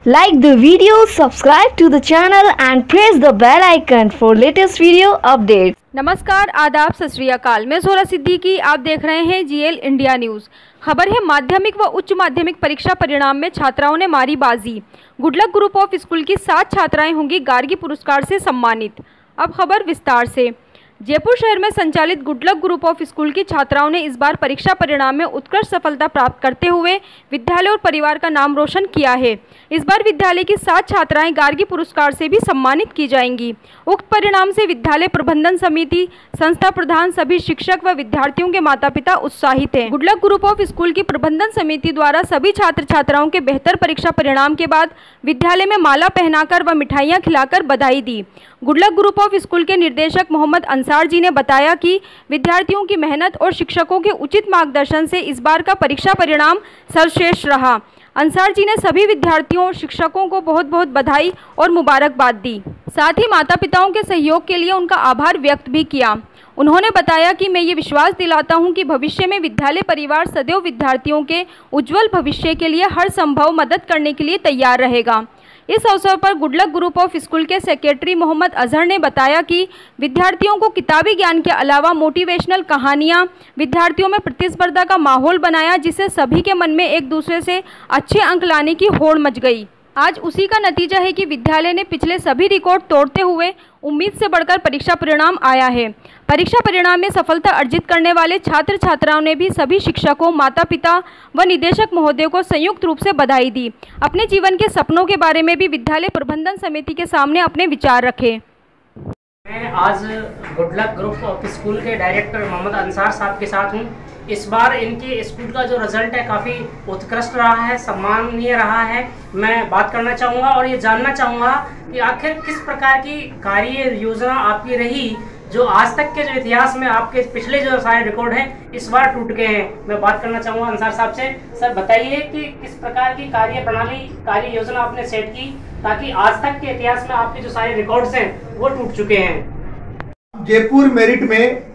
Like the video, subscribe to the channel and press the bell icon for latest video updates. नमस्कार, आदाब, सत श्री अकाल। मैं ज़ोहरा सिद्दीकी, आप देख रहे हैं जीएल इंडिया न्यूज़। खबर है माध्यमिक व उच्च माध्यमिक परीक्षा परिणाम में छात्राओं ने मारी बाजी। गुडलक ग्रुप ऑफ स्कूल की 7 छात्राएं होंगी गार्गी पुरस्कार से सम्मानित। अब खबर विस्तार से। जयपुर शहर में संचालित गुडलक ग्रुप ऑफ स्कूल की छात्राओं ने इस बार परीक्षा परिणाम में उत्कृष्ट सफलता प्राप्त करते हुए विद्यालय और परिवार का नाम रोशन किया है। इस बार विद्यालय की 7 छात्राएं गार्गी पुरस्कार से भी सम्मानित की जाएंगी। उक्त परिणाम से विद्यालय प्रबंधन समिति, संस्था प्रधान, सभी शिक्षक व विद्यार्थियों के माता पिता उत्साहित हैं। गुडलक ग्रुप ऑफ स्कूल की प्रबंधन समिति द्वारा सभी छात्र छात्राओं के बेहतर परीक्षा परिणाम के बाद विद्यालय में माला पहनाकर व मिठाइयाँ खिलाकर बधाई दी। गुडलक ग्रुप ऑफ स्कूल के निर्देशक मोहम्मद अंसार जी ने बताया कि विद्यार्थियों की मेहनत और शिक्षकों के उचित मार्गदर्शन से इस बार का परीक्षा परिणाम सर्वश्रेष्ठ रहा। अंसार जी ने सभी विद्यार्थियों और शिक्षकों को बहुत बहुत बधाई और मुबारकबाद दी। साथ ही माता पिताओं के सहयोग के लिए उनका आभार व्यक्त भी किया। उन्होंने बताया कि मैं ये विश्वास दिलाता हूं कि भविष्य में विद्यालय परिवार सदैव विद्यार्थियों के उज्जवल भविष्य के लिए हर संभव मदद करने के लिए तैयार रहेगा। इस अवसर पर गुडलक ग्रुप ऑफ स्कूल के सेक्रेटरी मोहम्मद अजहर ने बताया कि विद्यार्थियों को किताबी ज्ञान के अलावा मोटिवेशनल कहानियां, विद्यार्थियों में प्रतिस्पर्धा का माहौल बनाया, जिससे सभी के मन में एक दूसरे से अच्छे अंक लाने की होड़ मच गई। आज उसी का नतीजा है कि विद्यालय ने पिछले सभी रिकॉर्ड तोड़ते हुए उम्मीद से बढ़कर परीक्षा परिणाम आया है। परीक्षा परिणाम में सफलता अर्जित करने वाले छात्र छात्राओं ने भी सभी शिक्षकों, माता पिता व निदेशक महोदय को संयुक्त रूप से बधाई दी। अपने जीवन के सपनों के बारे में भी विद्यालय प्रबंधन समिति के सामने अपने विचार रखे। मैं आज गुडलक ग्रुप ऑफ स्कूल के डायरेक्टर मोहम्मद अंसार साहब के साथ हूँ। इस बार इनके स्कूल का जो रिजल्ट है काफ़ी उत्कृष्ट रहा है, सम्माननीय रहा है। मैं बात करना चाहूँगा और ये जानना चाहूँगा कि आखिर किस प्रकार की कार्य योजना आपकी रही जो आज तक के जो इतिहास में आपके पिछले जो सारे रिकॉर्ड हैं इस बार टूट गए हैं। मैं बात करना चाहूँगा अंसार साहब से। सर बताइए कि किस प्रकार की कार्य प्रणाली, कार्य योजना आपने सेट की ताकि आज तक के इतिहास में आपके जो सारे रिकॉर्ड्स हैं वो टूट चुके हैं। जयपुर मेरिट में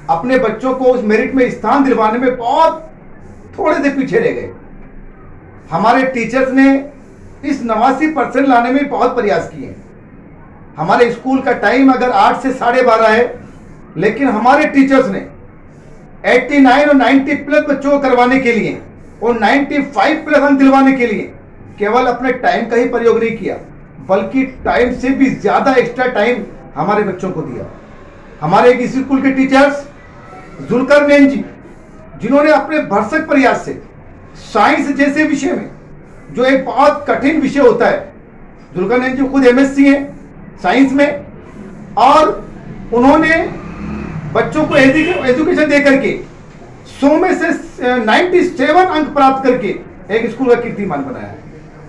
अपने बच्चों को उस मेरिट में स्थान दिलवाने में बहुत थोड़े से पीछे रह गए। हमारे टीचर्स ने इस 89% लाने में बहुत प्रयास किए। हमारे स्कूल का टाइम अगर 8 से 12:30 है, लेकिन हमारे टीचर्स ने 89 और 90 प्लस बच्चों को करवाने के लिए और 95 प्लस अंक दिलवाने के लिए केवल अपने टाइम का ही प्रयोग नहीं किया, बल्कि टाइम से भी ज्यादा एक्स्ट्रा टाइम हमारे बच्चों को दिया। हमारे एक स्कूल के टीचर्स जुल्करनैन जी, जिन्होंने अपने भरसक प्रयास से साइंस जैसे विषय में, जो एक बहुत कठिन विषय होता है, जुल्करनैन जी खुद एमएससी हैं साइंस में, और उन्होंने बच्चों को एजुकेशन दे करके 100 में से 97 अंक प्राप्त करके एक स्कूल का कीर्तिमान बनाया है।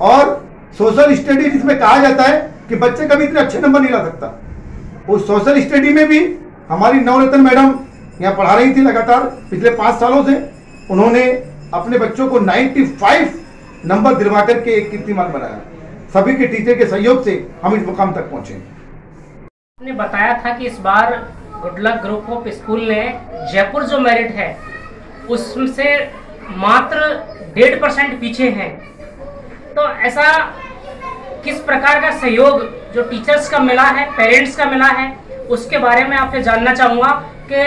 और सोशल स्टडी जिसमें कहा जाता है कि बच्चे कभी इतने अच्छे नंबर नहीं ला सकता, उस सोशल स्टडी में भी हमारी नवरत्न मैडम यहाँ पढ़ा रही थी लगातार पिछले 5 सालों से। उन्होंने अपने बच्चों को 95 नंबर दिलवा करके एक कीर्तिमान बनाया। सभी के टीचर के सहयोग से हम इस मुकाम तक पहुंचे। आपने बताया था कि इस बार गुडलक ग्रुप ऑफ स्कूल ने जयपुर जो मेरिट है उससे मात्र 1.5% पीछे हैं। तो ऐसा किस प्रकार का सहयोग जो टीचर्स का मिला है, पेरेंट्स का मिला है, उसके बारे में आपसे जानना चाहूँगा कि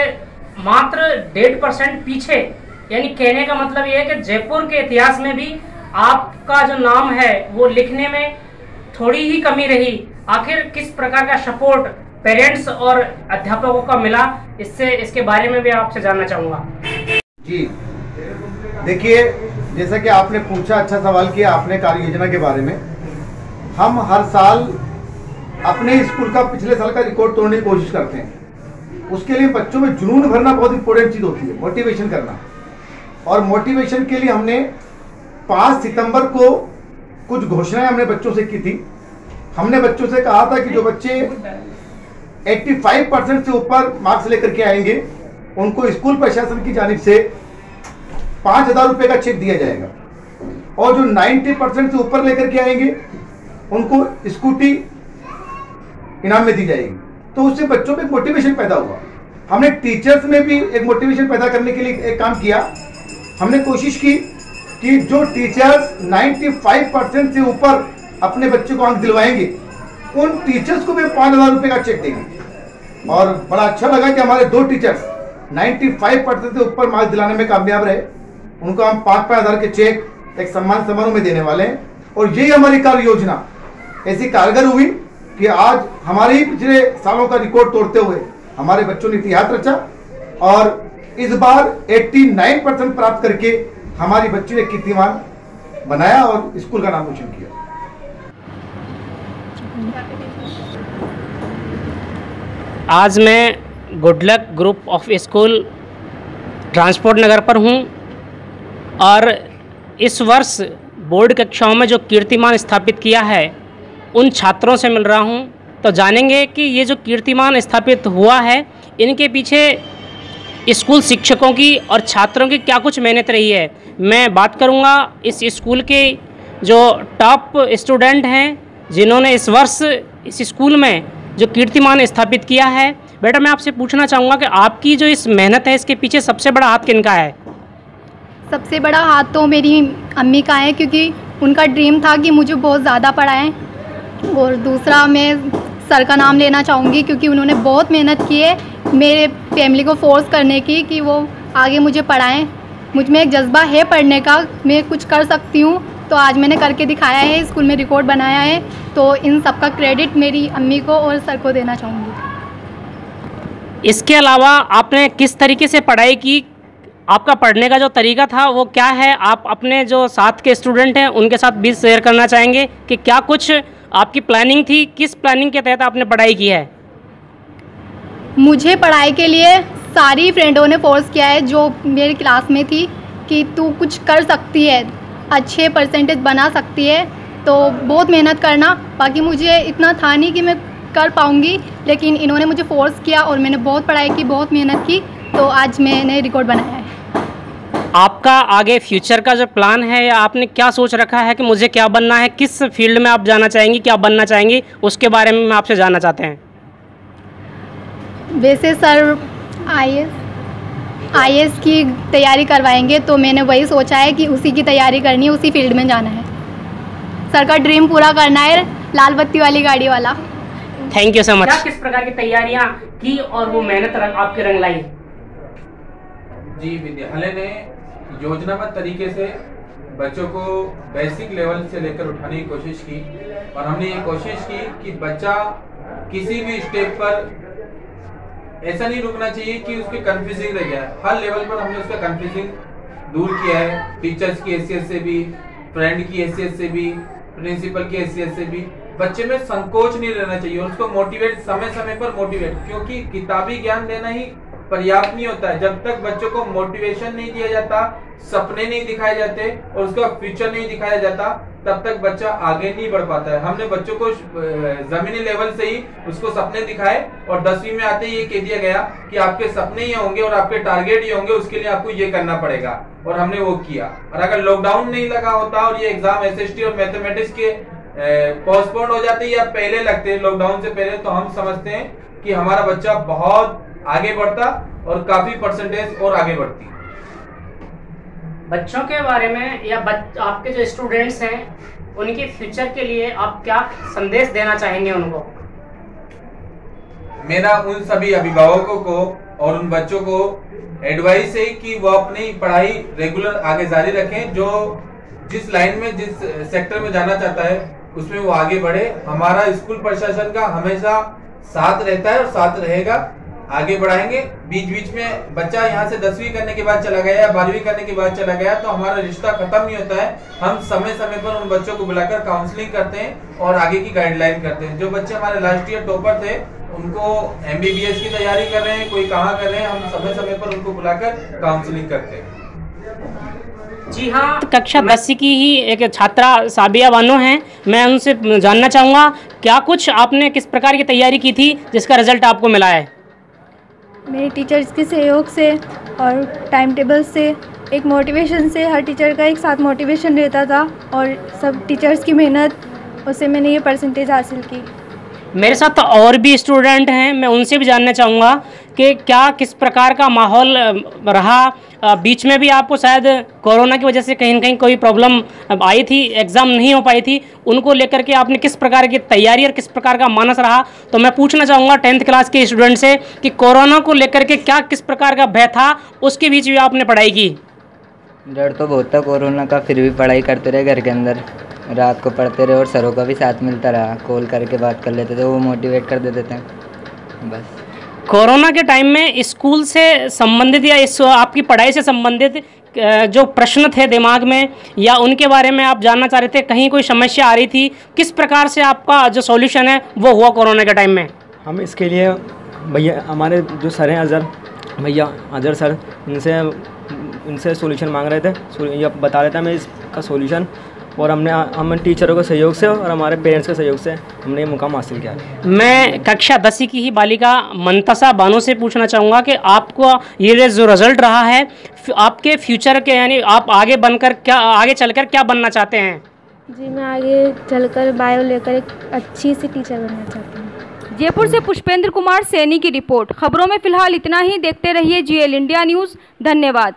मात्र 1.5% पीछे, यानी कहने का मतलब ये है कि जयपुर के इतिहास में भी आपका जो नाम है वो लिखने में थोड़ी ही कमी रही। आखिर किस प्रकार का सपोर्ट पेरेंट्स और अध्यापकों का मिला, इसके बारे में भी आपसे जानना चाहूँगा। जी देखिए, जैसा कि आपने पूछा, अच्छा सवाल किया आपने कार्य योजना के बारे में। हम हर साल अपने स्कूल का पिछले साल का रिकॉर्ड तोड़ने की कोशिश करते हैं। उसके लिए बच्चों में जुनून भरना बहुत इंपॉर्टेंट चीज होती है, मोटिवेशन करना। और मोटिवेशन के लिए हमने 5 सितंबर को कुछ घोषणाएं हमने बच्चों से की थी। हमने बच्चों से कहा था कि जो बच्चे 85% से ऊपर मार्क्स लेकर के आएंगे उनको स्कूल प्रशासन की जानिब से 5,000 रुपए का चेक दिया जाएगा, और जो 90% से ऊपर लेकर के आएंगे उनको स्कूटी इनाम में दी जाएगी। तो उससे बच्चों में मोटिवेशन पैदा हुआ। हमने टीचर्स में भी एक मोटिवेशन पैदा करने के लिए एक काम किया। हमने कोशिश की कि जो टीचर्स 95% से ऊपर अपने बच्चों को अंक दिलवाएंगे उन टीचर्स को भी 5,000 रुपये का चेक देंगे। और बड़ा अच्छा लगा कि हमारे 2 टीचर्स 95% से ऊपर मार्क्स दिलाने में कामयाब रहे। उनको हम 5,000 के चेक एक सम्मान समारोह में देने वाले हैं। और यही हमारी कार्य योजना ऐसी कारगर हुई कि आज हमारे ही पिछले सालों का रिकॉर्ड तोड़ते हुए हमारे बच्चों ने इतिहास रचा और इस बार 89% प्राप्त करके हमारी बच्ची ने कीर्तिमान बनाया और स्कूल का नाम रोशन किया। आज मैं good luck group of school transport Nagar पर हूं और इस वर्ष बोर्ड कक्षाओं में जो कीर्तिमान स्थापित किया है उन छात्रों से मिल रहा हूं। तो जानेंगे कि ये जो कीर्तिमान स्थापित हुआ है इनके पीछे स्कूल शिक्षकों की और छात्रों की क्या कुछ मेहनत रही है। मैं बात करूंगा इस स्कूल के जो टॉप स्टूडेंट हैं जिन्होंने इस वर्ष इस स्कूल में जो कीर्तिमान स्थापित किया है। बेटा मैं आपसे पूछना चाहूँगा कि आपकी जो इस मेहनत है इसके पीछे सबसे बड़ा हाथ किनका है? सबसे बड़ा हाथ तो मेरी अम्मी का है, क्योंकि उनका ड्रीम था कि मुझे बहुत ज़्यादा पढ़ाएं। और दूसरा मैं सर का नाम लेना चाहूँगी, क्योंकि उन्होंने बहुत मेहनत की है मेरे फैमिली को फोर्स करने की कि वो आगे मुझे पढ़ाएं। मुझ में एक जज्बा है पढ़ने का, मैं कुछ कर सकती हूँ, तो आज मैंने करके दिखाया है, स्कूल में रिकॉर्ड बनाया है। तो इन सब का क्रेडिट मेरी अम्मी को और सर को देना चाहूँगी। इसके अलावा आपने किस तरीके से पढ़ाई की? आपका पढ़ने का जो तरीका था वो क्या है? आप अपने जो साथ के स्टूडेंट हैं उनके साथ भी शेयर करना चाहेंगे कि क्या कुछ आपकी प्लानिंग थी, किस प्लानिंग के तहत आपने पढ़ाई की है? मुझे पढ़ाई के लिए सारी फ्रेंडों ने फोर्स किया है जो मेरी क्लास में थी कि तू कुछ कर सकती है, अच्छे परसेंटेज बना सकती है, तो बहुत मेहनत करना। बाकी मुझे इतना था नहीं कि मैं कर पाऊँगी, लेकिन इन्होंने मुझे फोर्स किया और मैंने बहुत पढ़ाई की, बहुत मेहनत की, तो आज मैंने रिकॉर्ड बनाया है। आपका आगे फ्यूचर का जो प्लान है या आपने क्या सोच रखा है कि मुझे क्या बनना है, किस फील्ड में आप जाना चाहेंगी, क्या बनना चाहेंगी, उसके बारे में मैं आपसे जानना चाहते हैं। वैसे सर आईएएस की तैयारी करवाएंगे, तो मैंने वही सोचा है कि उसी की तैयारी करनी है, उसी फील्ड में जाना है। सर का ड्रीम पूरा करना है, लाल बत्ती वाली गाड़ी वाला। Thank you so much. क्या किस प्रकार की तैयारियां की और वो मेहनत आपके रंग लाई? जी, विद्यालय ने योजनाबद्ध तरीके से बच्चों को बेसिक लेवल से लेकर उठाने की कोशिश की और हमने ये कोशिश की कि बच्चा किसी भी स्टेप पर ऐसा नहीं रुकना चाहिए कि उसके कंफ्यूजिंग रह गया। हर लेवल पर हमने उसका कंफ्यूजिंग दूर किया है, टीचर्स की हैसियत से भी, फ्रेंड की हैसियत से भी, प्रिंसिपल की हैसियत से भी। बच्चे में संकोच नहीं रहना चाहिए और उसको मोटिवेट, समय समय पर मोटिवेट, क्योंकि किताबी ज्ञान देना ही पर्याप्त नहीं होता है। जब तक बच्चों को मोटिवेशन नहीं दिया जाता, सपने नहीं दिखाए जाते और उसका फ्यूचर नहीं दिखाया जाता, तब तक बच्चा आगे नहीं बढ़ पाता है। हमने बच्चों को जमीनी लेवल से ही उसको सपने दिखाए और 10वीं में आते ही ये कह दिया गया कि आपके सपने ये होंगे और आपके टारगेट ये होंगे, उसके लिए आपको ये करना पड़ेगा, और हमने वो किया। और अगर लॉकडाउन नहीं लगा होता और ये एग्जाम एसएसटी और मैथमेटिक्स के पोस्टपोन हो जाते या पहले लगते लॉकडाउन से पहले, तो हम समझते हैं कि हमारा बच्चा बहुत आगे बढ़ता और काफी परसेंटेज और आगे बढ़ती। बच्चों के बारे में या आपके जो स्टूडेंट्स हैं उनके फ्यूचर के लिए आप क्या संदेश देना चाहेंगे उनको? मेरा उन सभी अभिभावकों को और उन बच्चों को एडवाइस है कि वो अपनी पढ़ाई रेगुलर आगे जारी रखें। जो जिस लाइन में, जिस सेक्टर में जाना चाहता है उसमें वो आगे बढ़े। हमारा स्कूल प्रशासन का हमेशा साथ रहता है और साथ रहेगा, आगे बढ़ाएंगे। बीच बीच में बच्चा यहाँ से 10वीं करने के बाद चला गया या 12वीं करने के बाद चला गया तो हमारा रिश्ता खत्म नहीं होता है। हम समय समय पर उन बच्चों को बुलाकर काउंसलिंग करते हैं और आगे की गाइडलाइन करते हैं। जो बच्चे हमारे लास्ट ईयर टॉपर थे उनको MBBS की तैयारी कर रहे हैं, कोई कहाँ कर रहे हैं, हम समय समय पर उनको बुलाकर काउंसलिंग करते हैं। जी हाँ, कक्षा 10 की ही एक छात्रा साबिया बानो हैं। मैं उनसे जानना चाहूँगा क्या कुछ आपने किस प्रकार की तैयारी की थी जिसका रिजल्ट आपको मिला है? मेरे टीचर्स के सहयोग से और टाइम टेबल से, एक मोटिवेशन से, हर टीचर का एक साथ मोटिवेशन रहता था और सब टीचर्स की मेहनत, उससे मैंने ये परसेंटेज हासिल की। मेरे साथ तो और भी स्टूडेंट हैं, मैं उनसे भी जानना चाहूँगा कि क्या किस प्रकार का माहौल रहा? बीच में भी आपको शायद कोरोना की वजह से कहीं न कहीं कोई प्रॉब्लम आई थी, एग्ज़ाम नहीं हो पाई थी, उनको लेकर के आपने किस प्रकार की तैयारी और किस प्रकार का मानस रहा? तो मैं पूछना चाहूँगा 10th क्लास के स्टूडेंट से कि कोरोना को लेकर के क्या किस प्रकार का भय था, उसके बीच भी आपने पढ़ाई की? डर तो बहुत था कोरोना का, फिर भी पढ़ाई करते रहे घर के अंदर, रात को पढ़ते रहे और सरों का भी साथ मिलता रहा, कॉल करके बात कर लेते थे, वो मोटिवेट कर देते थे बस। कोरोना के टाइम में स्कूल से संबंधित या इस आपकी पढ़ाई से संबंधित जो प्रश्न थे दिमाग में या उनके बारे में आप जानना चाह रहे थे, कहीं कोई समस्या आ रही थी, किस प्रकार से आपका जो सॉल्यूशन है वो हुआ कोरोना के टाइम में? हम इसके लिए भैया हमारे जो सर हैं अजहर सर, उनसे सॉल्यूशन मांग रहे थे, ये बता रहे थे हमें इसका सॉल्यूशन, और हम टीचरों के सहयोग से और हमारे पेरेंट्स के सहयोग से हमने ये मुकाम हासिल किया। मैं कक्षा 10वीं की ही बालिका मंतसा बानो से पूछना चाहूँगा कि आपको ये जो रिजल्ट रहा है, आपके फ्यूचर के यानी आप आगे बनकर क्या, आगे चलकर क्या बनना चाहते हैं? जी मैं आगे चलकर बायो लेकर एक अच्छी सी टीचर बनना चाहती हूँ। जयपुर से पुष्पेंद्र कुमार सैनी की रिपोर्ट। खबरों में फिलहाल इतना ही। देखते रहिए GL इंडिया न्यूज़। धन्यवाद।